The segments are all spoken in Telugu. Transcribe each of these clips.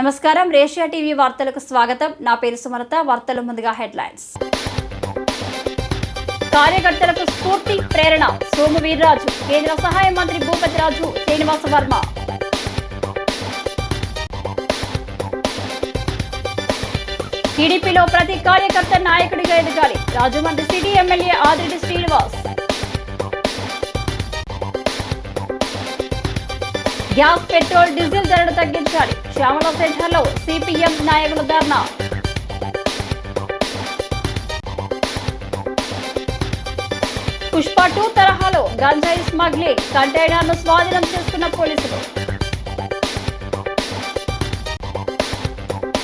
నమస్కారం రేషియా టీవీ వార్తలకు స్వాగతం. నా పేరు సుమలత. వార్తల ముందుగా హెడ్లైన్స్. కార్యకర్తలకు స్ఫూర్తి ప్రేరణ సోము వీర్రాజు, కేంద్ర సహాయ మంత్రి భూపతి రాజు శ్రీనివాస వర్మ. టీడీపీలో ప్రతి కార్యకర్త నాయకుడిగా ఎదగాలి. Rajahmundry city MLA Adireddy Srinivas. Gas, petrol, diesel ధరలు తగ్గించాలి. శ్యామల సెంటర్లో సిపిఎం నాయకుల ధర్నా. పుష్ప 2 తరహాలో గంజాయి స్మగ్లింగ్ కంటైనర్ను స్వాధీనం చేసుకున్న పోలీసులు.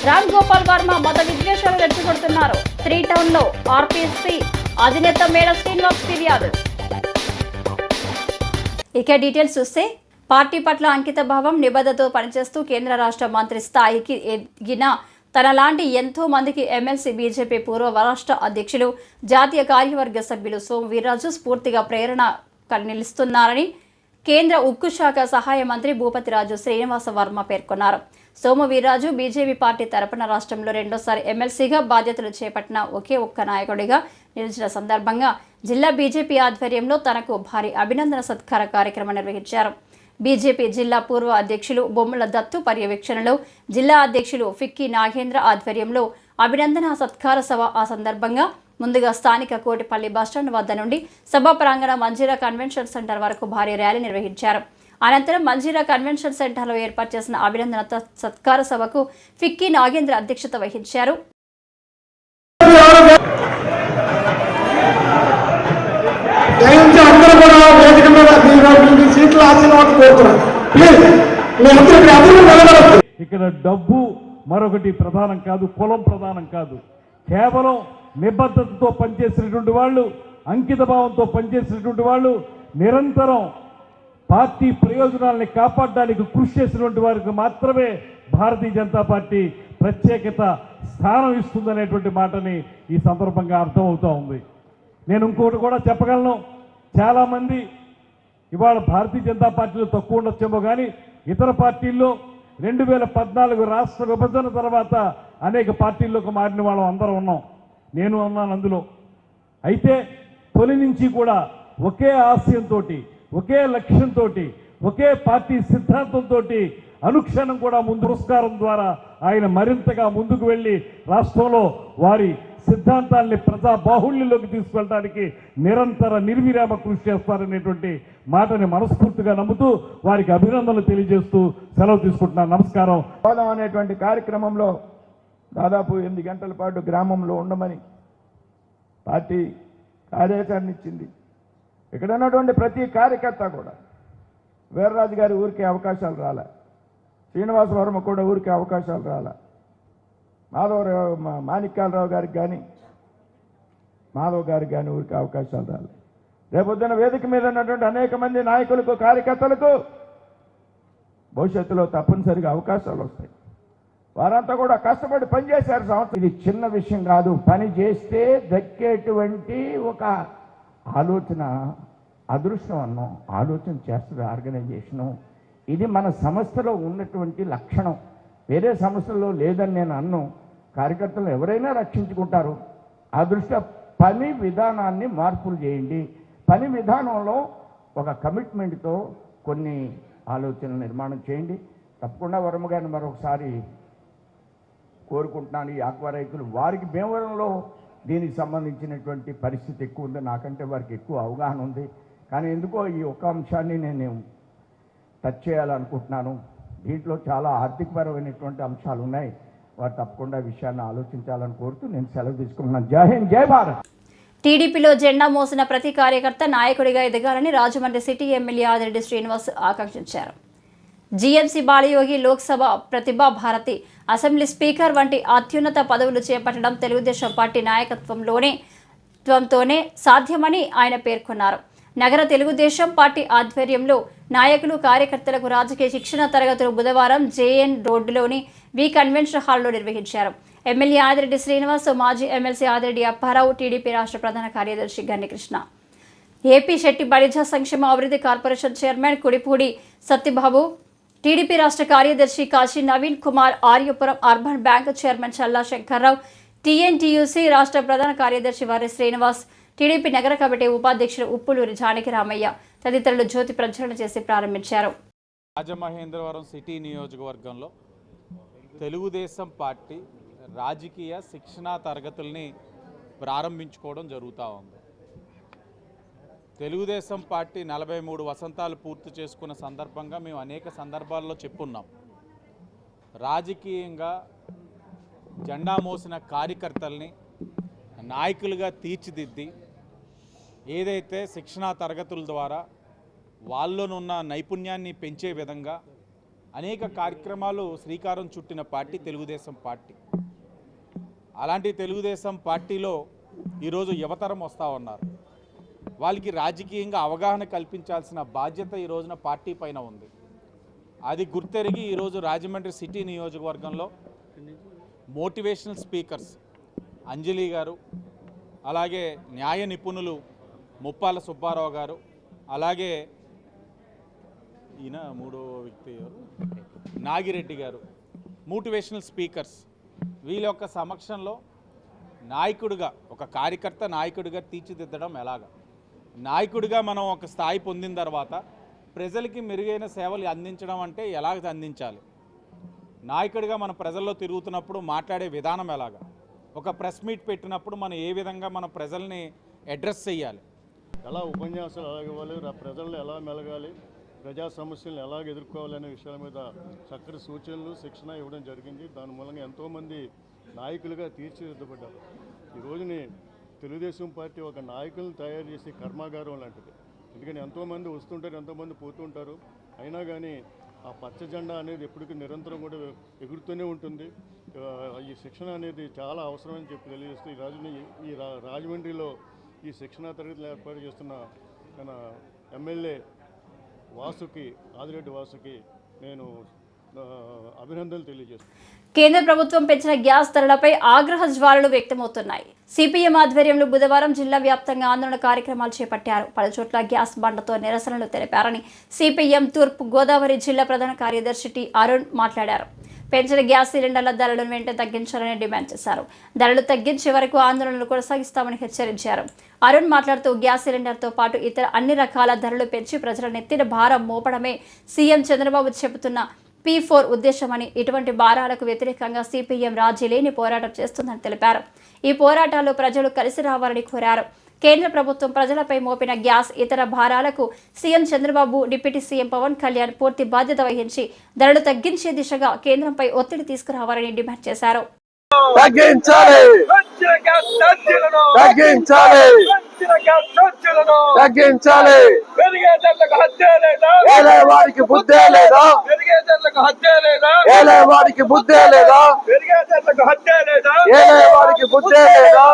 రామ్ గోపాల్ వర్మ మత విద్వేషాలు రెచ్చగొడుతున్నారు. 3 టౌన్లో ఆర్పీసీ అధినేత మేడ శ్రీనివాస్ ఫిర్యాదు. ఇక డీటెయిల్స్ చూస్తే, పార్టీ పట్ల అంకిత భావం, నిబద్ధతతో పనిచేస్తూ కేంద్ర రాష్ట్ర మంత్రి స్థాయికి ఎదిగిన తనలాంటి ఎంతో మందికి ఎమ్మెల్సీ, బీజేపీ పూర్వ రాష్ట్ర అధ్యక్షులు, జాతీయ కార్యవర్గ సభ్యులు సోము వీర్రాజు స్ఫూర్తిగా ప్రేరణ నిలుస్తున్నారని కేంద్ర ఉక్కు శాఖ సహాయ మంత్రి భూపతి రాజు శ్రీనివాస వర్మ పేర్కొన్నారు. సోము వీర్రాజు బీజేపీ పార్టీ తరపున రాష్ట్రంలో రెండోసారి ఎమ్మెల్సీగా బాధ్యతలు చేపట్టిన ఒకే ఒక్క నాయకుడిగా నిలిచిన సందర్భంగా జిల్లా బీజేపీ ఆధ్వర్యంలో తనకు భారీ అభినందన సత్కార కార్యక్రమం నిర్వహించారు. బీజేపీ జిల్లా పూర్వ అధ్యక్షులు బొమ్మల దత్తు పర్యవేక్షణలో జిల్లా అధ్యక్షులు ఫిక్కీ నాగేంద్ర ఆధ్వర్యంలో అభినందన సత్కార సభ. ఆ సందర్భంగా ముందుగా స్థానిక కోటిపల్లి బస్టాండ్ వద్ద నుండి సభా ప్రాంగణ మంజీరా కన్వెన్షన్ సెంటర్ వరకు భారీ ర్యాలీ నిర్వహించారు. అనంతరం మంజీరా కన్వెన్షన్ సెంటర్లో ఏర్పాటు చేసిన అభినందన సత్కార సభకు ఫిక్కీ నాగేంద్ర అధ్యక్షత వహించారు. ఇక్కడ డబ్బు మరొకటి ప్రధానం కాదు, కులం ప్రధానం కాదు. కేవలం నిబద్ధతతో పనిచేసినటువంటి వాళ్ళు, అంకిత భావంతో పనిచేసినటువంటి వాళ్ళు, నిరంతరం పార్టీ ప్రయోజనాలని కాపాడడానికి కృషి చేసినటువంటి వారికి మాత్రమే భారతీయ జనతా పార్టీ ప్రత్యేకత స్థానం ఇస్తుందనేటువంటి మాటని ఈ సందర్భంగా అర్థమవుతూ ఉంది. నేను ఇంకోటి కూడా చెప్పగలను. చాలామంది ఇవాళ భారతీయ జనతా పార్టీలో తక్కువ ఉండొచ్చేమో కానీ ఇతర పార్టీల్లో 2014 రాష్ట్ర విభజన తర్వాత అనేక పార్టీల్లోకి మారిన వాళ్ళం అందరం ఉన్నాం. నేను ఉన్నాను అందులో. అయితే తొలి నుంచి కూడా ఒకే ఆశయంతో, ఒకే లక్ష్యంతో, ఒకే పార్టీ సిద్ధాంతంతో అనుక్షణం కూడా ముందు పురస్కారం ద్వారా ఆయన మరింతగా ముందుకు వెళ్ళి రాష్ట్రంలో వారి సిద్ధాంతాల్ని ప్రజా బాహుళ్యంలోకి తీసుకెళ్ళడానికి నిరంతర నిర్విరామ కృషి చేస్తారనేటువంటి మాటని మనస్ఫూర్తిగా నమ్ముతూ వారికి అభినందనలు తెలియజేస్తూ సెలవు తీసుకుంటున్నాను. నమస్కారం. హోదా అనేటువంటి కార్యక్రమంలో దాదాపు 8 గంటల పాటు గ్రామంలో ఉండమని పార్టీ కార్యాచరణ ఇచ్చింది. ఇక్కడ ఉన్నటువంటి ప్రతి కార్యకర్త కూడా, వీర్రాజు గారి ఊరికే అవకాశాలు రాలే, శ్రీనివాస వర్మ కూడా ఊరికే అవకాశాలు రాలే, మాణిక్యాలరావు గారికి కానీ మాధవ్ గారికి కానీ ఊరికి అవకాశాలు రాలేదు. రేపొద్దున వేదిక మీద ఉన్నటువంటి అనేక మంది నాయకులకు, కార్యకర్తలకు భవిష్యత్తులో తప్పనిసరిగా అవకాశాలు వస్తాయి. వారంతా కూడా కష్టపడి పనిచేశారు సంవత్సరం. ఇది చిన్న విషయం కాదు. పని చేస్తే దక్కేటువంటి ఒక ఆలోచన, అదృష్టం అన్నాం, ఆలోచన చేస్తుంది ఆర్గనైజేషను. ఇది మన సంస్థలో ఉన్నటువంటి లక్షణం. వేరే సంస్థల్లో లేదని నేను అన్ను. కార్యకర్తలు ఎవరైనా రక్షించుకుంటారు. ఆ దృష్ట్యా పని విధానాన్ని మార్పులు చేయండి. పని విధానంలో ఒక కమిట్మెంట్తో కొన్ని ఆలోచనలు నిర్మాణం చేయండి. తప్పకుండా వర్మ గారిని మరొకసారి కోరుకుంటున్నాను. ఈ ఆక్వా రైతులు వారికి భీమవరంలో దీనికి సంబంధించినటువంటి పరిస్థితి ఎక్కువ ఉంది. నాకంటే వారికి ఎక్కువ అవగాహన ఉంది. కానీ ఎందుకో ఈ ఒక్క అంశాన్ని నేను టచ్ చేయాలనుకుంటున్నాను. దీంట్లో చాలా ఆర్థికపరమైనటువంటి అంశాలు ఉన్నాయి. వారు తప్పకుండా విషయాన్ని ఆలోచించాలని కోరుతూ నేను సెలవు తీసుకుంటున్నాను. జై హింద్, జై భారత్. టీడీపీలో జెండా మోసిన ప్రతి కార్యకర్త నాయకుడిగా ఎదగాలని రాజమండ్రి సిటీ ఎమ్మెల్యే ఆదిరెడ్డి శ్రీనివాస్ ఆకాంక్షించారు. జీఎంసీ బాలయోగి, లోక్సభ ప్రతిభా భారతి, అసెంబ్లీ స్పీకర్ వంటి అత్యున్నత పదవులు చేపట్టడం తెలుగుదేశం పార్టీ నాయకత్వంతోనే సాధ్యమని ఆయన పేర్కొన్నారు. నగర తెలుగుదేశం పార్టీ ఆధ్వర్యంలో నాయకులు, కార్యకర్తలకు రాజకీయ శిక్షణ తరగతులు బుధవారం జేఎన్ రోడ్డులోని వి కన్వెన్షన్ హాల్లో నిర్వహించారు. ఎమ్మెల్యే ఆదిరెడ్డి శ్రీనివాస్, మాజీ ఎమ్మెల్సీ ఆదిరెడ్డి అప్పారావు, టీడీపీ రాష్ట్ర ప్రధాన కార్యదర్శి గన్నికృష్ణ, ఏపీ శెట్టి బలిజ సంక్షేమ అభివృద్ధి corporation chairman Kudipudi Satyababu, TDP రాష్ట్ర కార్యదర్శి Kashi Naveen Kumar, Aryapuram urban bank chairman చల్లా శంకర్రావు, టీఎన్టీయూసీ రాష్ట్ర ప్రధాన కార్యదర్శి వారి శ్రీనివాస్, టీడీపీ నగర కమిటీ ఉపాధ్యక్షులు ఉప్పులూరి జానకి రామయ్య తదితరులు జ్యోతి ప్రజ్వలన చేసి ప్రారంభించారు. రాజమహేంద్రవరం సిటీ నియోజకవర్గంలో తెలుగుదేశం పార్టీ రాజకీయ శిక్షణా తరగతుల్ని ప్రారంభించుకోవడం జరుగుతూ ఉంది. తెలుగుదేశం పార్టీ 43 వసంతాలు పూర్తి చేసుకున్న సందర్భంగా మేము అనేక సందర్భాల్లో చెప్పున్నాం. రాజకీయంగా జెండా మోసిన కార్యకర్తల్ని నాయకులుగా తీర్చిదిద్ది ఏదైతే శిక్షణా తరగతుల ద్వారా వాళ్ళలోనున్న నైపుణ్యాన్ని పెంచే విధంగా అనేక కార్యక్రమాలు శ్రీకారం చుట్టిన పార్టీ తెలుగుదేశం పార్టీ. అలాంటి తెలుగుదేశం పార్టీలో ఈరోజు యువతరం వస్తూ ఉన్నారు. వాళ్ళకి రాజకీయంగా అవగాహన కల్పించాల్సిన బాధ్యత ఈ రోజున పార్టీ పైన ఉంది. అది గుర్తెరిగి ఈరోజు రాజమండ్రి సిటీ నియోజకవర్గంలో మోటివేషనల్ స్పీకర్స్ అంజలి గారు, అలాగే న్యాయ నిపుణులు ముప్పాల సుబ్బారావు గారు, అలాగే ఈయన మూడో వ్యక్తి నాగిరెడ్డి గారు, మోటివేషనల్ స్పీకర్స్ వీళ్ళ యొక్క సమక్షంలో నాయకుడిగా, ఒక కార్యకర్త నాయకుడిగా తీర్చిదిద్దడం ఎలాగా, నాయకుడిగా మనం ఒక స్థాయి పొందిన తర్వాత ప్రజలకి మెరుగైన సేవలు అందించడం అంటే ఎలాగ అందించాలి, నాయకుడిగా మన ప్రజల్లో తిరుగుతున్నప్పుడు మాట్లాడే విధానం ఎలాగా, ఒక ప్రెస్ మీట్ పెట్టినప్పుడు మనం ఏ విధంగా మన ప్రజల్ని అడ్రస్ చేయాలి, ఎలా ఉపన్యాసాలు ఎలా ఇవ్వాలి, ప్రజలను ఎలా మెలగాలి, ప్రజా సమస్యలను ఎలా ఎదుర్కోవాలనే విషయాల మీద చక్కటి సూచనలు శిక్షణ ఇవ్వడం జరిగింది. దాని మూలంగా ఎంతోమంది నాయకులుగా తీర్చిదిద్దబడ్డారు. ఈ రోజుని తెలుగుదేశం పార్టీ ఒక నాయకులను తయారు చేసే కర్మాగారం లాంటిది. ఎందుకంటే ఎంతోమంది వస్తుంటారు, ఎంతోమంది పోతుంటారు. అయినా కానీ ఆ పచ్చ జెండా అనేది ఎప్పటికీ నిరంతరం కూడా ఎగురుతూనే ఉంటుంది. ఈ శిక్షణ అనేది చాలా అవసరమని చెప్పి తెలియజేస్తూ ఈ రోజుని ఈ రాజమండ్రిలో ఈ శిక్షణా తరగతులు ఏర్పాటు చేస్తున్న మన ఎమ్మెల్యే వాసుకి, ఆదిరెడ్డి వాసుకి నేను అభినందనలు తెలియజేస్తున్నాను. కేంద్ర ప్రభుత్వం పెంచిన గ్యాస్ ధరలపై ఆగ్రహ జ్వాలలు వ్యక్తమవుతున్నాయి. సిపిఎం ఆధ్వర్యంలో బుధవారం జిల్లా వ్యాప్తంగా ఆందోళన కార్యక్రమాలు చేపట్టారు. పలుచోట్ల గ్యాస్ బండతో నిరసనలు తెలిపారని సిపిఎం తూర్పు గోదావరి జిల్లా ప్రధాన కార్యదర్శి టి అరుణ్ మాట్లాడారు. పెంచిన గ్యాస్ సిలిండర్ల ధరలను వెంటనే తగ్గించాలని డిమాండ్ చేశారు. ధరలు తగ్గించే వరకు ఆందోళనలు కొనసాగిస్తామని హెచ్చరించారు. అరుణ్ మాట్లాడుతూ గ్యాస్ సిలిండర్తో పాటు ఇతర అన్ని రకాల ధరలు పెంచి ప్రజల నెత్తిన భారం మోపడమే సీఎం చంద్రబాబు చెబుతున్న P4 ఉద్దేశమని, ఇటువంటి భారాలకు వ్యతిరేకంగా సిపిఎం రాజీ లేని పోరాటం చేస్తుందని తెలిపారు. ఈ పోరాటాల్లో ప్రజలు కలిసి రావాలని కోరారు. కేంద్ర ప్రభుత్వం ప్రజలపై మోపిన గ్యాస్ ఇతర భారాలకు CM Chandrababu, deputy CM Pawan Kalyan పూర్తి బాధ్యత వహించి ధరలు తగ్గించే దిశగా కేంద్రంపై ఒత్తిడి తీసుకురావాలని డిమాండ్ చేశారు. తగ్గించాలి, తగ్గించాలి, తగ్గించాలి. ఏలే వాడికి బుద్ధే లేదా, ఏలే వాడికి బుద్ధే లేదా, ఏలే వాడికి బుద్ధే లేదా.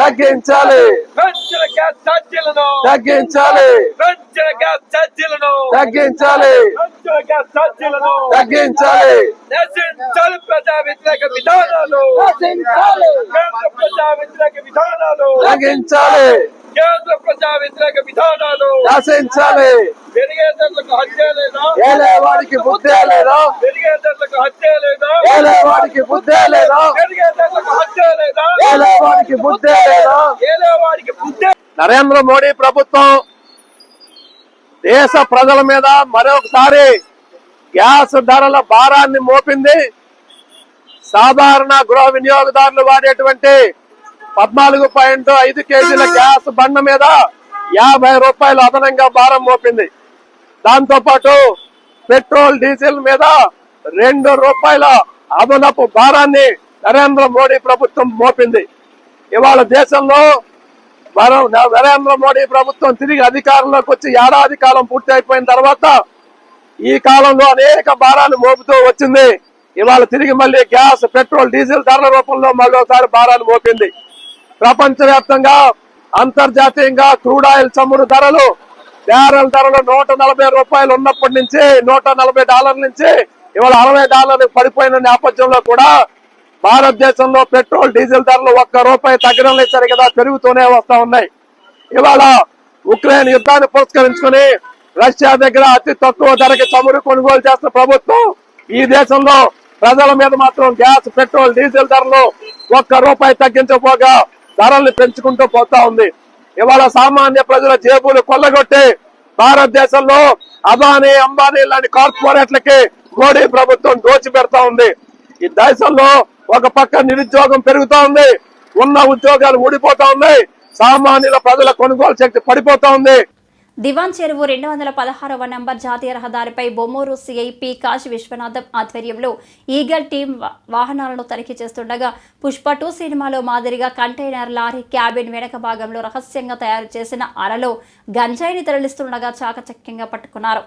తగ్గించాలి, తగ్గించాలి, తగ్గించాలి, తగ్గించాలి. ప్రజా వ్యతిరేక విధానాలు, ప్రజా వ్యతిరేక విధానాలు తగ్గించాలి, కేంద్ర ప్రజా వ్యతిరేక విధానాలు నశించాలి. పెరిగే ధరలకు హత్య లేదా, ఏలే వాడికి బుద్ధే లేదా, పెరిగే ధరలకు హత్య లేదా, ఏలే వాడికి బుద్ధే లేదా, పెరిగే ధరలకు హత్య లేదా, ఏలే వాడికి బుద్ధే లేదా. ఏలే వాడికి బుద్ధి. నరేంద్ర మోడీ ప్రభుత్వం దేశ ప్రజల మీద మరొకసారి గ్యాస్ ధరల భారాన్ని మోపింది. సాధారణ గృహ వినియోగదారులు వాడేటువంటి 14.5 కేజీల గ్యాస్ బండ మీద 50 రూపాయలు అదనంగా భారం మోపింది. దాంతో పాటు పెట్రోల్, డీజిల్ మీద 2 రూపాయల అదనపు భారాన్ని నరేంద్ర మోడీ ప్రభుత్వం మోపింది. ఇవాళ దేశంలో నరేంద్ర మోడీ ప్రభుత్వం తిరిగి అధికారంలోకి వచ్చి ఏడాది కాలం పూర్తి అయిపోయిన తర్వాత ఈ కాలంలో అనేక భారాలు మోపుతూ వచ్చింది. ఇవాళ తిరిగి మళ్ళీ గ్యాస్, పెట్రోల్, డీజిల్ ధరల రూపంలో మళ్ళీ ఒకసారి భారాలు మోపింది. ప్రపంచవ్యాప్తంగా అంతర్జాతీయంగా క్రూడ్ ఆయిల్ చమురు ధరలు, బ్యారెల్ ధరలు 140 రూపాయలు ఉన్నప్పటి నుంచి $140 నుంచి ఇవాళ $60 పడిపోయిన నేపథ్యంలో కూడా భారతదేశంలో పెట్రోల్, డీజిల్ ధరలు ₹1 తగ్గడం లేదు కదా, పెరుగుతూనే వస్తా ఉన్నాయి. ఇవాళ ఉక్రెయిన్ యుద్ధాన్ని పురస్కరించుకుని రష్యా దగ్గర అతి తక్కువ ధరకి చమురు కొనుగోలు చేస్తున్న ప్రభుత్వం ఈ దేశంలో ప్రజల మీద మాత్రం గ్యాస్, పెట్రోల్, డీజిల్ ధరలు ₹1 తగ్గించకపోగా ధరల్ని పెంచుకుంటూ పోతా ఉంది. ఇవాళ సామాన్య ప్రజల జేబులు కొల్లగొట్టి భారతదేశంలో అదానీ, అంబానీ లాంటి కార్పొరేట్లకి మోడీ ప్రభుత్వం దోచిపెడతా ఉంది. ఈ దేశంలో ఒక పక్క నిరుద్యోగం పెరుగుతా ఉంది, ఉన్న ఉద్యోగాలు ఊడిపోతా ఉన్నాయి, సామాన్యుల ప్రజల కొనుగోలు శక్తి పడిపోతా ఉంది. దివాన్ చెరువు 216వ నంబర్ జాతీయ రహదారిపై బొమ్మూరు సిఐ పి కాశీ విశ్వనాథం ఆధ్వర్యంలో ఈగల్ టీం వాహనాలను తనిఖీ చేస్తుండగా పుష్ప 2 సినిమాలో మాదిరిగా కంటైనర్ లారీ క్యాబిన్ వెనక భాగంలో రహస్యంగా తయారు చేసిన అరలో గంజాయిని తరలిస్తుండగా చాకచక్యంగా పట్టుకున్నారు.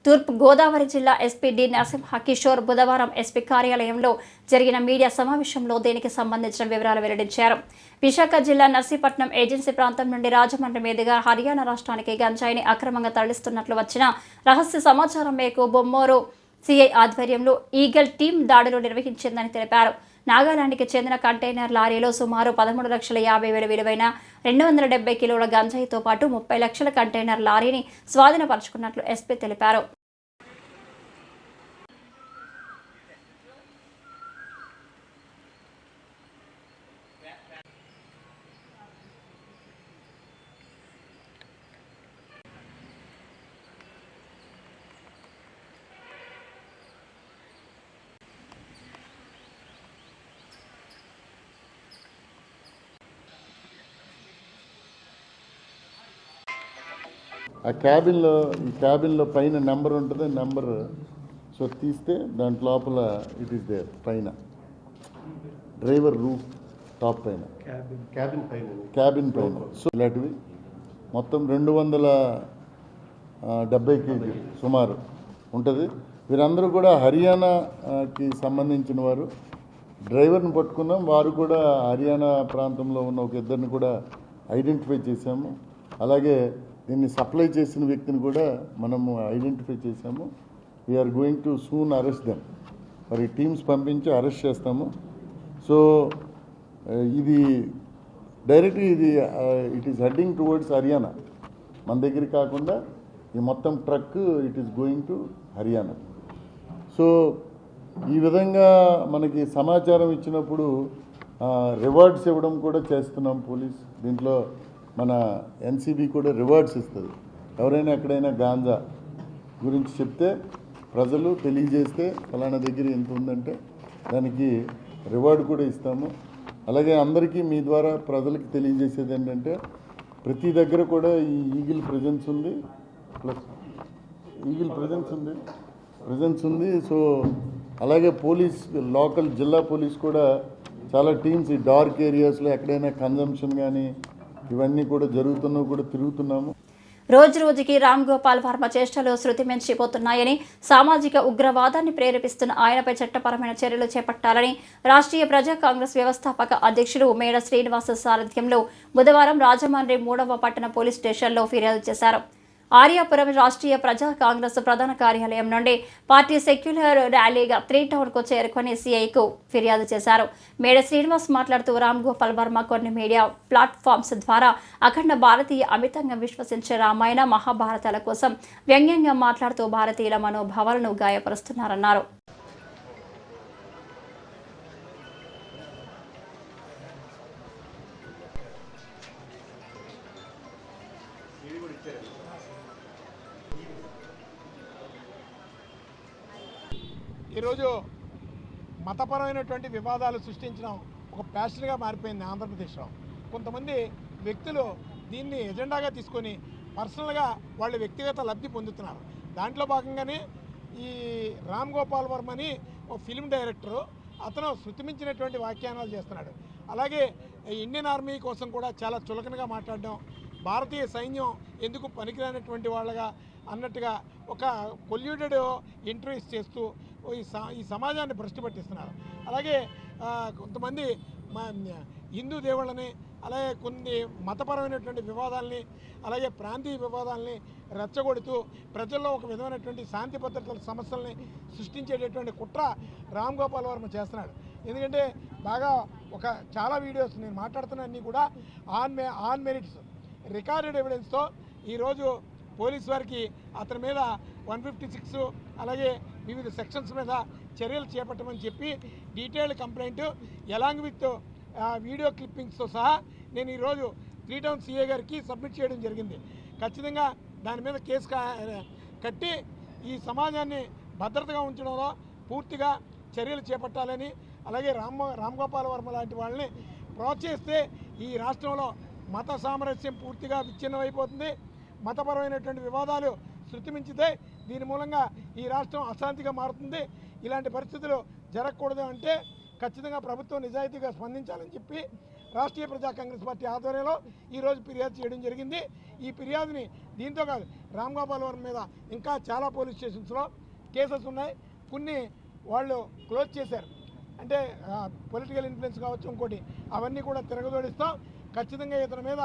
తూర్పు గోదావరి జిల్లా ఎస్పీ డి నరసింహ కిషోర్ బుధవారం ఎస్పీ కార్యాలయంలో జరిగిన మీడియా సమావేశంలో దీనికి సంబంధించిన వివరాలు వెల్లడించారు. విశాఖ జిల్లా నర్సీపట్నం ఏజెన్సీ ప్రాంతం నుండి రాజమండ్రి మీదుగా హర్యానా రాష్ట్రానికి గంజాయిని అక్రమంగా తరలిస్తున్నట్లు వచ్చిన రహస్య సమాచారం మేరకు బొమ్మూరు సిఐ ఆధ్వర్యంలో ఈగల్ టీం దాడులు నిర్వహించిందని తెలిపారు. నాగాలాండ్కి చెందిన కంటైనర్ లారీలో సుమారు 13,50,000 విలువైన 270 కిలోల గంజాయితో పాటు 30 లక్షల కంటైనర్ లారీని స్వాధీనపరుచుకున్నట్లు ఎస్పీ తెలిపారు. ఆ క్యాబిన్లో పైన నెంబర్ ఉంటుంది, నెంబర్ సో తీస్తే దాంట్ లోపల ఇట్ ఈస్ దేర్ పైన డ్రైవర్ రూఫ్ టాప్ పైన క్యాబిన్ పైన సో ఇలాంటివి మొత్తం 270 కేజీ సుమారు ఉంటుంది. వీరందరూ కూడా హర్యానాకి సంబంధించిన వారు. డ్రైవర్ని పట్టుకున్నాం, వారు కూడా హర్యానా ప్రాంతంలో ఉన్న ఒక ఇద్దరిని కూడా ఐడెంటిఫై చేశాము. అలాగే దీన్ని సప్లై చేసిన వ్యక్తిని కూడా మనము ఐడెంటిఫై చేశాము. We are going to soon arrest them. మరి టీమ్స్ పంపించి అరెస్ట్ చేస్తాము. సో ఇది డైరెక్ట్గా it is heading towards Haryana. మన దగ్గర కాకుండా ఈ మొత్తం truck it is going to Haryana. So ఈ విధంగా మనకి సమాచారం ఇచ్చినప్పుడు రివార్డ్స్ ఇవ్వడం కూడా చేస్తున్నాం పోలీస్. దీంట్లో మన ఎన్సీబీ కూడా రివార్డ్స్ ఇస్తుంది. ఎవరైనా ఎక్కడైనా గాంజా గురించి చెప్తే ప్రజలు తెలియజేస్తే ఫలానా దగ్గర ఎంత ఉందంటే దానికి రివార్డు కూడా ఇస్తాము. అలాగే అందరికీ మీ ద్వారా ప్రజలకు తెలియజేసేది ఏంటంటే ప్రతి దగ్గర కూడా ఈ ఈగిల్ ప్రెజెన్స్ ఉంది, ప్లస్ ఈగిల్ ప్రెజెన్స్ ఉంది. సో అలాగే పోలీస్, లోకల్ జిల్లా పోలీస్ కూడా చాలా టీమ్స్ ఈ డార్క్ ఏరియాస్లో ఎక్కడైనా కన్జంప్షన్ కానీ ఇవన్నీ కూడా జరుగుతున్నవి కూడా తిరుగుతున్నాము. రోజు రోజుకి రామ్ గోపాల్ వర్మ చేష్టలు శృతి మించిపోతున్నాయని, సామాజిక ఉగ్రవాదాన్ని ప్రేరేపిస్తున్న ఆయనపై చట్టపరమైన చర్యలు చేపట్టాలని రాష్ట్రీయ ప్రజా కాంగ్రెస్ వ్యవస్థాపక అధ్యక్షులు మేడ శ్రీనివాస సారథ్యంలో బుధవారం రాజమండ్రి 3వ పట్టణ పోలీస్ స్టేషన్లో ఫిర్యాదు చేశారు. ఆర్యాపురం రాష్ట్రీయ ప్రజా కాంగ్రెస్ ప్రధాన కార్యాలయం నుండి పార్టీ సెక్యులర్ ర్యాలీగా 3 టౌన్కు చేరుకొని సీఐకు ఫిర్యాదు చేశారు. మేడ శ్రీనివాస్ మాట్లాడుతూ రామ్ గోపాల్ వర్మ కొన్ని మీడియా ప్లాట్ఫామ్స్ ద్వారా అఖండ భారతీయ అమితంగా విశ్వసించే రామాయణ మహాభారతాల కోసం వ్యంగ్యంగా మాట్లాడుతూ భారతీయుల మనోభావాలను గాయపరుస్తున్నారన్నారు. ఈరోజు మతపరమైనటువంటి వివాదాలు సృష్టించడం ఒక ప్యాషన్గా మారిపోయింది ఆంధ్రప్రదేశ్లో. కొంతమంది వ్యక్తులు దీన్ని ఎజెండాగా తీసుకొని పర్సనల్గా వాళ్ళు వ్యక్తిగత లబ్ధి పొందుతున్నారు. దాంట్లో భాగంగానే ఈ రామ్ గోపాల్ వర్మని ఒక ఫిల్మ్ డైరెక్టరు, అతను శృతిమించినటువంటి వ్యాఖ్యానాలు చేస్తున్నాడు. అలాగే ఇండియన్ ఆర్మీ కోసం కూడా చాలా చులకనగా మాట్లాడడం, భారతీయ సైన్యం ఎందుకు పనికిరానటువంటి వాళ్ళగా అన్నట్టుగా ఒక కొల్యూటెడ్ ఇంటర్వ్యూస్ చేస్తూ ఈ సమాజాన్ని భ్రష్టు పట్టిస్తున్నారు. అలాగే కొంతమంది హిందూ దేవుళ్ళని, అలాగే కొన్ని మతపరమైనటువంటి వివాదాలని, అలాగే ప్రాంతీయ వివాదాలని రెచ్చగొడుతూ ప్రజల్లో ఒక విధమైనటువంటి శాంతి భద్రతల సమస్యల్ని సృష్టించేటటువంటి కుట్ర రామ్ గోపాల్ వర్మ చేస్తున్నాడు. ఎందుకంటే బాగా చాలా వీడియోస్ నేను మాట్లాడుతున్న అన్నీ కూడా ఆన్ మెరిట్స్ రికార్డెడ్ ఎవిడెన్స్తో ఈరోజు పోలీస్ వారికి అతని మీద 156 అలాగే వివిధ సెక్షన్స్ మీద చర్యలు చేపట్టమని చెప్పి detailed complaint along with video క్లిప్పింగ్స్తో సహా నేను ఈరోజు 3 టౌన్ సిఐ గారికి సబ్మిట్ చేయడం జరిగింది. ఖచ్చితంగా దాని మీద కేసు కట్టి ఈ సమాజాన్ని భద్రతగా ఉంచడంలో పూర్తిగా చర్యలు చేపట్టాలని, అలాగే రామ్ గోపాల్ వర్మ లాంటి వాళ్ళని ప్రోత్సహిస్తే ఈ రాష్ట్రంలో మత సామరస్యం పూర్తిగా విచ్ఛిన్నమైపోతుంది. మతపరమైనటువంటి వివాదాలు శృతిమించితే దీని మూలంగా ఈ రాష్ట్రం అశాంతిగా మారుతుంది. ఇలాంటి పరిస్థితులు జరగకూడదు అంటే ఖచ్చితంగా ప్రభుత్వం నిజాయితీగా స్పందించాలని చెప్పి రాష్ట్రీయ ప్రజా కాంగ్రెస్ పార్టీ ఆధ్వర్యంలో ఈరోజు ఫిర్యాదు చేయడం జరిగింది. ఈ ఫిర్యాదుని దీంతో కాదు, రామ్ గోపాల్ వర్మ మీద ఇంకా చాలా పోలీస్ స్టేషన్స్లో కేసెస్ ఉన్నాయి. కొన్ని వాళ్ళు క్లోజ్ చేశారు, అంటే పొలిటికల్ ఇన్ఫ్లుయెన్స్ కావచ్చు, ఇంకోటి అవన్నీ కూడా తిరగదోడిస్తాం. ఖచ్చితంగా ఇతని మీద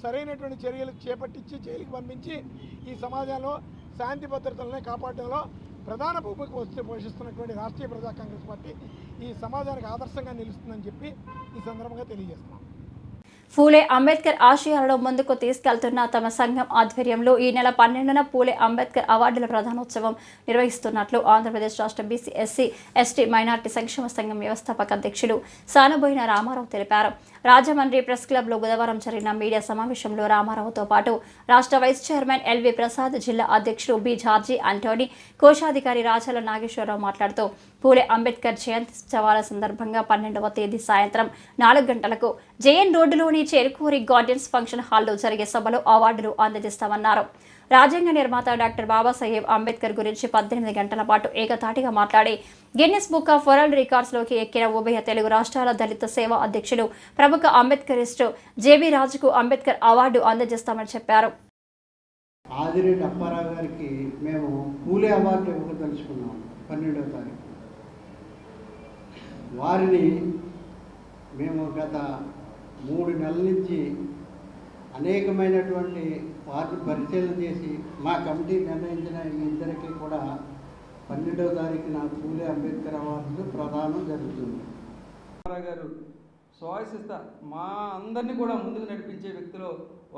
సరైనటువంటి చర్యలు చేపట్టించి జైలుకి పంపించి ఈ సమాజంలో శాంతి భద్రతలనే కాపాడడంలో ప్రధాన భూమిక పోషిస్తున్నటువంటి రాష్ట్రీయ ప్రజా కాంగ్రెస్ పార్టీ ఈ సమాజానికి ఆదర్శంగా నిలుస్తుందని చెప్పి ఈ సందర్భంగా తెలియజేస్తున్నాం. పూలే అంబేద్కర్ ఆశయాలలో ముందుకు తీసుకెళ్తున్న తమ సంఘం ఆధ్వర్యంలో ఈ నెల 12న పూలే అంబేద్కర్ అవార్డుల ప్రధానోత్సవం నిర్వహిస్తున్నట్లు ఆంధ్రప్రదేశ్ రాష్ట్ర బీసీ ఎస్సీ ఎస్టీ మైనార్టీ సంక్షేమ సంఘం వ్యవస్థాపక అధ్యక్షులు సానబోయిన రామారావు తెలిపారు. రాజమండ్రి ప్రెస్ క్లబ్లో బుధవారం జరిగిన మీడియా సమావేశంలో రామారావుతో పాటు రాష్ట్ర వైస్ చైర్మన్ ఎల్వి ప్రసాద్, జిల్లా అధ్యక్షులు బి జార్జి అంటోనీ, కోశాధికారి రాజాల నాగేశ్వరరావు మాట్లాడుతూ పూలే అంబేద్కర్ జయంతి ఉత్సవాల సందర్భంగా 12వ తేదీ సాయంత్రం 4 గంటలకు జేఎన్ రోడ్డులోని చేరుకూరి గార్డెన్స్ ఫంక్షన్ హాల్లో జరిగే సభలో అవార్డులు అందజేస్తామన్నారు. రాజ్యాంగ నిర్మాత డాక్టర్ బాబాసాహెబ్ అంబేద్కర్ గురించి 18 గంటల పాటు ఏకతాటిగా మాట్లాడి గిన్నిస్ బుక్ ఆఫ్ వరల్డ్ రికార్డ్స్లోకి ఎక్కిన ఉభయ తెలుగు రాష్ట్రాల దళిత సేవా అధ్యక్షులు ప్రముఖ అంబేద్కరిస్టు జేబీ రాజుకు అంబేద్కర్ అవార్డు అందజేస్తామని చెప్పారు. ఆదిరెడ్డి అప్పారావు గారికి మేము పూలే అవార్డు ఇవ్వదలుచుకున్నాం 12వ తారీఖు. వారిని మేము గత 3 నెలల నుంచి అనేకమైనటువంటి వార్డు పరిశీలన చేసి మా కమిటీ నిర్ణయించిన ఈ ఇద్దరికి కూడా 12వ తారీఖున పూలే అంబేద్కర్ అవార్డులు ప్రదానం జరుగుతుంది. గారు స్వాయసిస్తా మా అందరినీ కూడా ముందుకు నడిపించే వ్యక్తిలో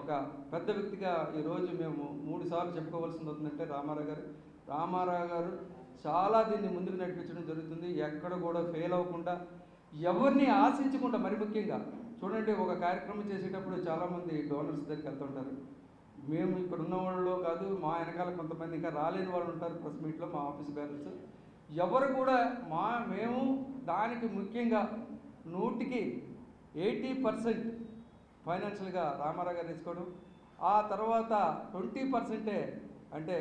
ఒక పెద్ద వ్యక్తిగా ఈరోజు మేము 3 సార్లు చెప్పుకోవాల్సింది అవుతుందంటే రామారావు గారు చాలా దీన్ని ముందుకు నడిపించడం జరుగుతుంది. ఎక్కడ కూడా ఫెయిల్ అవ్వకుండా, ఎవరిని ఆశించకుండా, మరి ముఖ్యంగా చూడండి, ఒక కార్యక్రమం చేసేటప్పుడు చాలామంది డోనర్స్ దగ్గరికి వెళ్తుంటారు. మేము ఇక్కడ ఉన్న వాళ్ళు కాదు, మా వెనకాల కొంతమంది ఇంకా రాలేని వాళ్ళు ఉంటారు ప్రెస్ మీట్లో, మా ఆఫీస్ బ్యాలెన్స్ ఎవరు కూడా మేము దానికి ముఖ్యంగా 100కి 80% ఫైనాన్షియల్గా రామారావు గారు తీసుకోవడం, ఆ తర్వాత 20% అంటే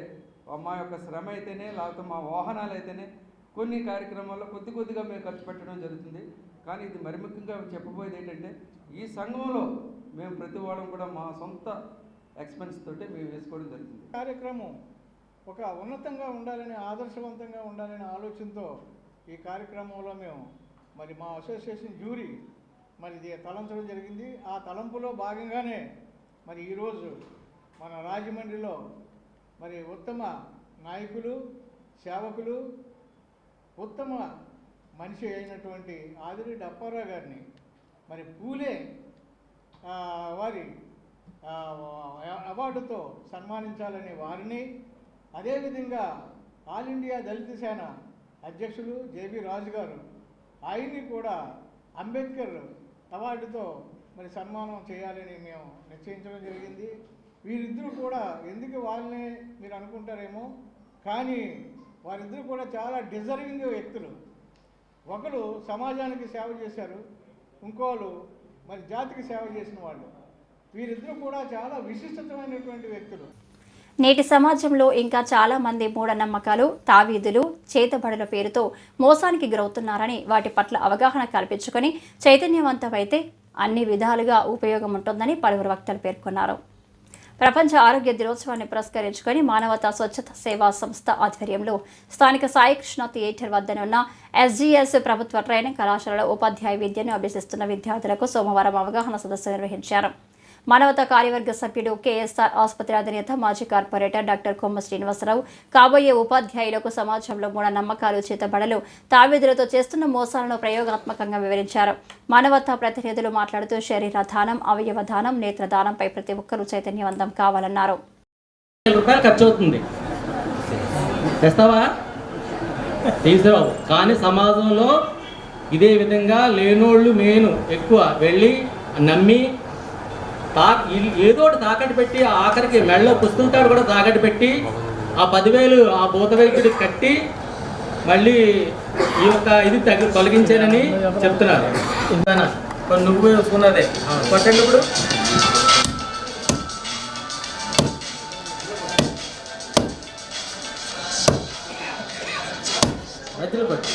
మా యొక్క శ్రమ అయితేనే, లేకపోతే మా వాహనాలు అయితేనే కొన్ని కార్యక్రమాల్లో కొద్దిగా మేము ఖర్చు పెట్టడం జరుగుతుంది. కానీ ఇది మరి ముఖ్యంగా చెప్పబోయేది ఏంటంటే, ఈ సంఘంలో మేము ప్రతి వారం కూడా మా సొంత ఎక్స్పెన్స్ తోటి మేము వేసుకోవడం జరుగుతుంది. కార్యక్రమం ఒక ఉన్నతంగా ఉండాలని, ఆదర్శవంతంగా ఉండాలనే ఆలోచనతో ఈ కార్యక్రమంలో మేము మరి మా అసోసియేషన్ జ్యూరీ మరి ఇది తలంచడం జరిగింది. ఆ తలంపులో భాగంగానే మరి ఈరోజు మన రాజమండ్రిలో మరి ఉత్తమ నాయకులు, సేవకులు, ఉత్తమ మనిషి అయినటువంటి ఆదిరెడ్డి అప్పారావు గారిని మరి పూలే వారి అవార్డుతో సన్మానించాలని వారిని, అదేవిధంగా ఆల్ ఇండియా దళిత సేన అధ్యక్షులు జేబీ రాజు గారు ఆయన్ని కూడా అంబేద్కర్ అవార్డుతో మరి సన్మానం చేయాలని మేము నిశ్చయించడం జరిగింది. వీరిద్దరూ కూడా ఎందుకు వాళ్ళని మీరు అనుకుంటారేమో, కానీ వారిద్దరూ కూడా చాలా డిజర్వింగ్ వ్యక్తులు. ఒకరు సమాజానికి సేవ చేశారు, ఇంకోళ్ళు మరి జాతికి సేవ చేసిన వాళ్ళు. వీరిద్దరూ కూడా చాలా విశిష్టమైనటువంటి వ్యక్తులు. నేటి సమాజంలో ఇంకా చాలా మంది మూఢనమ్మకాలు, తావీదులు, చేతబడుల పేరుతో మోసానికి గురవుతున్నారని, వాటి పట్ల అవగాహన కల్పించుకొని చైతన్యవంతమైతే అన్ని విధాలుగా ఉపయోగం ఉంటుందని పలువురు వక్తలు పేర్కొన్నారు. ప్రపంచ ఆరోగ్య దినోత్సవాన్ని పురస్కరించుకొని మానవతా స్వచ్ఛత సేవా సంస్థ ఆధ్వర్యంలో స్థానిక సాయికృష్ణ థియేటర్ వద్దనున్న ఎస్జీఎస్ ప్రభుత్వ ట్రైనింగ్ కళాశాలలో ఉపాధ్యాయ విద్యను అభ్యసిస్తున్న విద్యార్థులకు సోమవారం అవగాహన సదస్సు నిర్వహించారు. మానవతా కార్యవర్గ సభ్యుడు కేఎస్ఆర్ ఆసుపత్రి అధినేత మాజీ కార్పొరేటర్ డాక్టర్ కొమ్మ శ్రీనివాసరావు కాబోయే ఉపాధ్యాయులకు సమాజంలో మూఢనమ్మకాలు, చేతబడలు, తావీదులతో చేస్తున్న మోసాలను ప్రయోగాత్మకంగా వివరించారు. మానవతా ప్రతినిధులు మాట్లాడుతూ శరీర దానం, అవయవ దానం, నేత్ర దానంపై ప్రతి ఒక్కరూ చైతన్యవంతం కావాలన్నారు. రూపాయలు ఖర్చు అవుతుంది, తెస్తావా? తీసుకురావు. కానీ సమాజంలో ఇదే విధంగా లేనోళ్ళు మెయిన్ ఎక్కువ వెళ్ళి నమ్మి ఏదో ఒకటి తాకట్టు పెట్టి, ఆఖరికి మెడలో పుస్తకాలు కూడా తాకట్టు పెట్టి ఆ 10,000 ఆ భూత వైద్యుడికి కట్టి మళ్ళీ ఈ యొక్క ఇది తొలగించానని చెప్తున్నారు. నువ్వు వేసుకున్నదే కొట్టండి. ఇప్పుడు మధ్యలో కొట్టి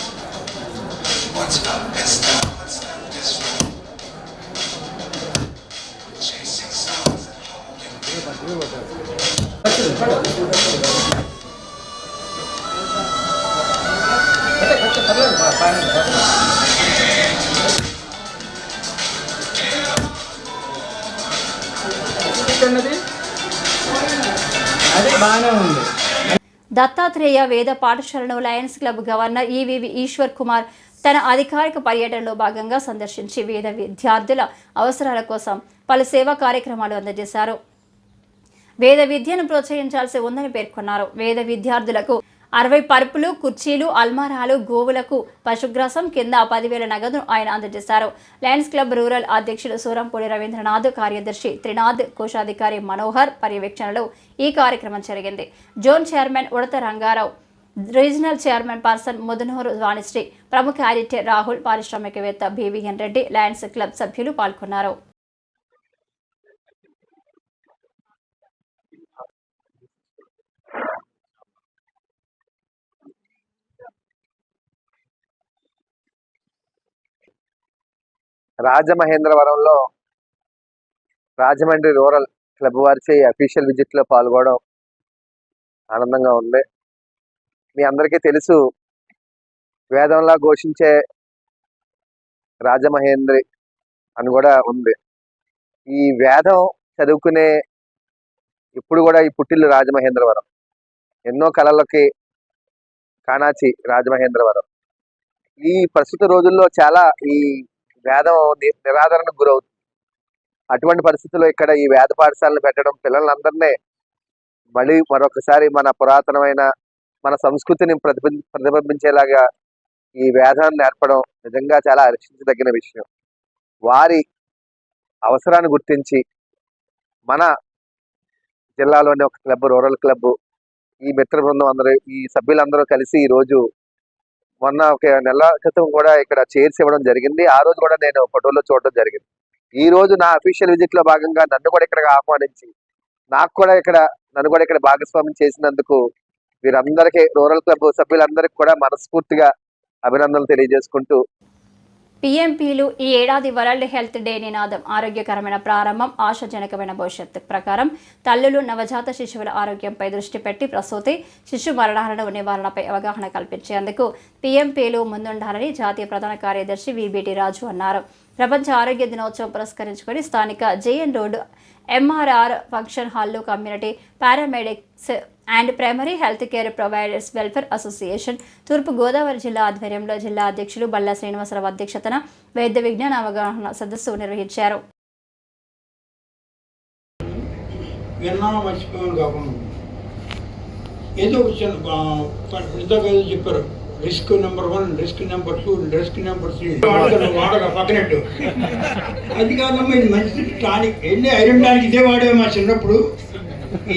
అదే బాగానే ఉంది. దత్తాత్రేయ వేద పాఠశాలను Lions club governor EVV Eshwar Kumar తన అధికారిక పర్యటనలో భాగంగా సందర్శించి వేద విద్యార్థుల అవసరాల కోసం పలు సేవా కార్యక్రమాలు అందజేశారు. వేద విద్యను ప్రోత్సహించాల్సి ఉందని పేర్కొన్నారు. వేద విద్యార్థులకు 60 పరుపులు, కుర్చీలు, అల్మారాలు, గోవులకు పశుగ్రాసం కింద 10,000 నగదును ఆయన అందజేశారు. లయన్స్ క్లబ్ రూరల్ అధ్యక్షుడు సూరంపూడి రవీంద్రనాథ్, కార్యదర్శి త్రినాథ్, కోశాధికారి మనోహర్ పర్యవేక్షణలో ఈ కార్యక్రమం జరిగింది. జోన్ చైర్మన్ ఉడత Rangarao, regional chairman person Mudunuru Vanisri, ప్రముఖ ఎడిటర్ రాహుల్, పారిశ్రామికవేత్త బీవీఎన్ రెడ్డి, లయన్స్ క్లబ్ సభ్యులు పాల్గొన్నారు. రాజమహేంద్రవరంలో రాజమండ్రి రూరల్ క్లబ్ వారిచే అఫీషియల్ విజిట్లో పాల్గొనడం ఆనందంగా ఉంది. మీ అందరికీ తెలుసు, వేదంలా ఘోషించే రాజమహేంద్రి అని కూడా ఉంది. ఈ వేదం చదువుకునే ఇప్పుడు కూడా ఈ పుట్టిల్లు రాజమహేంద్రవరం. ఎన్నో కళలకి కాణాచి రాజమహేంద్రవరం. ఈ ప్రస్తుత రోజుల్లో చాలా ఈ వేదం నిరాదరణకు గురవుతుంది. అటువంటి పరిస్థితుల్లో ఇక్కడ ఈ వేద పాఠశాలను పెట్టడం, పిల్లలందరినీ మళ్ళీ మరొకసారి మన పురాతనమైన మన సంస్కృతిని ప్రతిబింబించేలాగా ఈ వేదాన్ని నేర్పడం నిజంగా చాలా హర్షించదగిన విషయం. వారి అవసరాన్ని గుర్తించి మన జిల్లాలోని ఒక క్లబ్, రూరల్ క్లబ్, ఈ మిత్ర బృందం అందరూ, ఈ సభ్యులందరూ కలిసి ఈరోజు మొన్న ఒక నెల క్రితం కూడా ఇక్కడ చైర్స్ ఇవ్వడం జరిగింది. ఆ రోజు కూడా నేను ఫోటోలో చూడడం జరిగింది. ఈ రోజు నా అఫీషియల్ విజిట్ లో భాగంగా నన్ను కూడా ఇక్కడ ఆహ్వానించి నన్ను కూడా ఇక్కడ భాగస్వామ్యం చేసినందుకు వీరందరికీ, రూరల్ క్లబ్ సభ్యులందరికీ కూడా మనస్ఫూర్తిగా అభినందనలు తెలియజేసుకుంటూ, పీఎంపీలు ఈ ఏడాది వరల్డ్ హెల్త్ డే నినాదం ఆరోగ్యకరమైన ప్రారంభం, ఆశాజనకమైన భవిష్యత్తు ప్రకారం తల్లులు, నవజాత శిశువుల ఆరోగ్యంపై దృష్టి పెట్టి ప్రసూతి, శిశు మరణాలను నివారణపై అవగాహన కల్పించేందుకు పీఎంపీలు ముందుండాలని జాతీయ ప్రధాన కార్యదర్శి వీబీటీ రాజు అన్నారు. ప్రపంచ ఆరోగ్య దినోత్సవం పురస్కరించుకొని స్థానిక జేఎన్ రోడ్ ఎంఆర్ఆర్ ఫంక్షన్ హాల్లో community paramedics and primary health care providers welfare association తూర్పు గోదావరి జిల్లా ఆధ్వర్యంలో జిల్లా అధ్యక్షులు బల్లా శ్రీనివాసరావు అధ్యక్షతన వైద్య విజ్ఞాన అవగాహన సదస్సు నిర్వహించారు. చెప్పారు risk number 1, risk number 2, risk number 3 వాడగా పక్కనట్టు. అది కాదమ్మా, ఇది మంచి టానిక్. ఎన్ని ఐరన్ టానిక్ ఇదే వాడే. మా చిన్నప్పుడు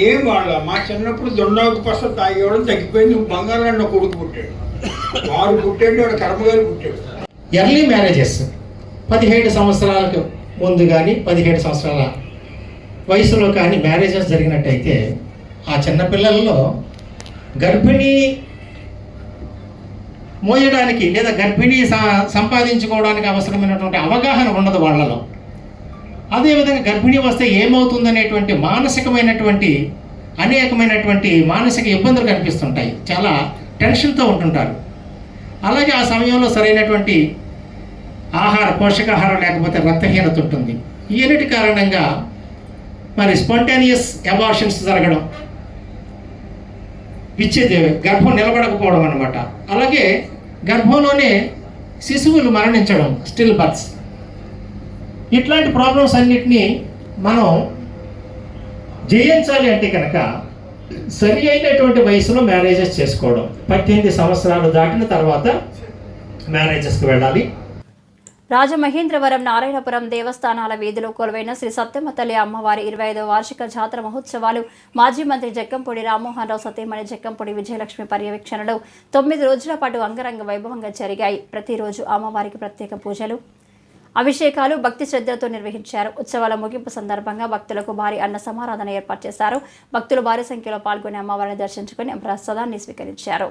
ఏం వాడలా. మా చిన్నప్పుడు దొండాకు పస తాగేవాడు తగ్గిపోయింది. బంగాళాన్న కొడుకు పుట్టాడు, వాడు పుట్టాడు, వాడు కర్మగారు పుట్టాడు. ఎర్లీ మ్యారేజెస్ 17 సంవత్సరాలకు ముందు కానీ 17 సంవత్సరాల వయసులో కానీ మ్యారేజెస్ జరిగినట్టయితే ఆ చిన్నపిల్లల్లో గర్భిణీ మోయడానికి లేదా గర్భిణీ సంపాదించుకోవడానికి అవసరమైనటువంటి అవగాహన ఉండదు వాళ్ళలో. అదేవిధంగా గర్భిణీ వస్తే ఏమవుతుందనేటువంటి మానసికమైనటువంటి అనేకమైనటువంటి మానసిక ఇబ్బందులు కనిపిస్తుంటాయి. చాలా టెన్షన్తో ఉంటుంటారు. అలాగే ఆ సమయంలో సరైనటువంటి పోషకాహారం లేకపోతే రక్తహీనత ఉంటుంది. ఈయనటి కారణంగా మరి స్పాంటేనియస్ అబార్షన్స్ జరగడం, గర్భం నిలబడకపోవడం అన్నమాట. అలాగే గర్భంలోనే శిశువులు మరణించడం, స్టిల్ బర్త్స్. ఇట్లాంటి ప్రాబ్లమ్స్ అన్నిటినీ మనం జయించాలి అంటే కనుక సరి అయినటువంటి వయసులో మ్యారేజెస్ చేసుకోవడం. 18 సంవత్సరాలు దాటిన తర్వాత మ్యారేజెస్కి వెళ్ళాలి. రాజమహేంద్రవరం నారాయణపురం దేవస్థానాల వీధిలో కొలువైన శ్రీ సత్యమ్మ తల్లి అమ్మవారి 25వ వార్షిక జాతర మహోత్సవాలు మాజీ మంత్రి జక్కంపూడి రామ్మోహన్ రావు సతీమణి జక్కంపూడి విజయలక్ష్మి పర్యవేక్షణలో 9 రోజుల పాటు అంగరంగ వైభవంగా జరిగాయి. ప్రతిరోజు అమ్మవారికి ప్రత్యేక పూజలు, అభిషేకాలు భక్తి శ్రద్ధలతో నిర్వహించారు. ఉత్సవాల ముగింపు సందర్భంగా భక్తులకు భారీ అన్న సమారాధన ఏర్పాటు చేశారు. భక్తులు భారీ సంఖ్యలో పాల్గొని అమ్మవారిని దర్శించుకుని ప్రసాదాన్ని స్వీకరించారు.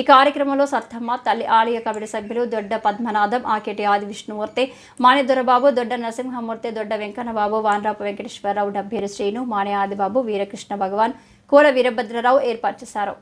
ఈ కార్యక్రమంలో సత్తమ్మ తల్లి ఆలయ కమిటీ సభ్యులు దొడ్డ పద్మనాథం, ఆకేటి ఆది విష్ణుమూర్తి, మాణి దొరబాబు, దొడ్డ నరసింహమూర్తి, దొడ్డ వెంకన్నబాబు, వానరాపు వెంకటేశ్వరరావు, డబ్బేరు శ్రీను, మాణి ఆదిబాబు, వీరకృష్ణ భగవాన్, కోల వీరభద్రరావు ఏర్పాటు చేశారు.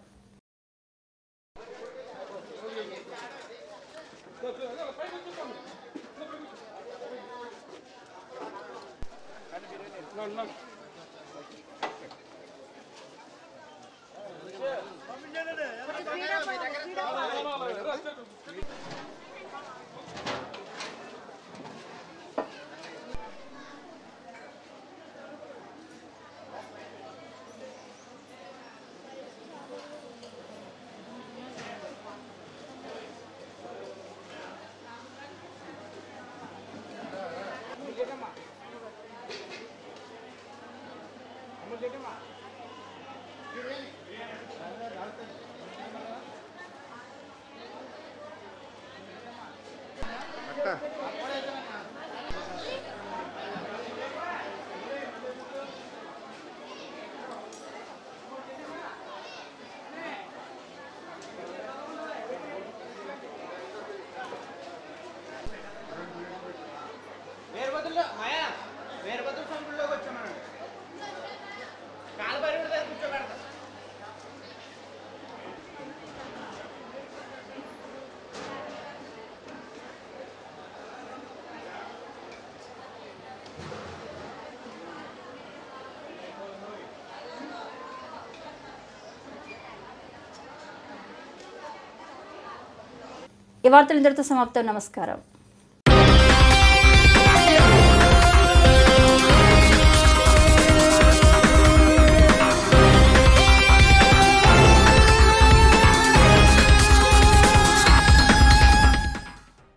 ఈ వార్తలు ఇంతటితో సమాప్తం. నమస్కారం.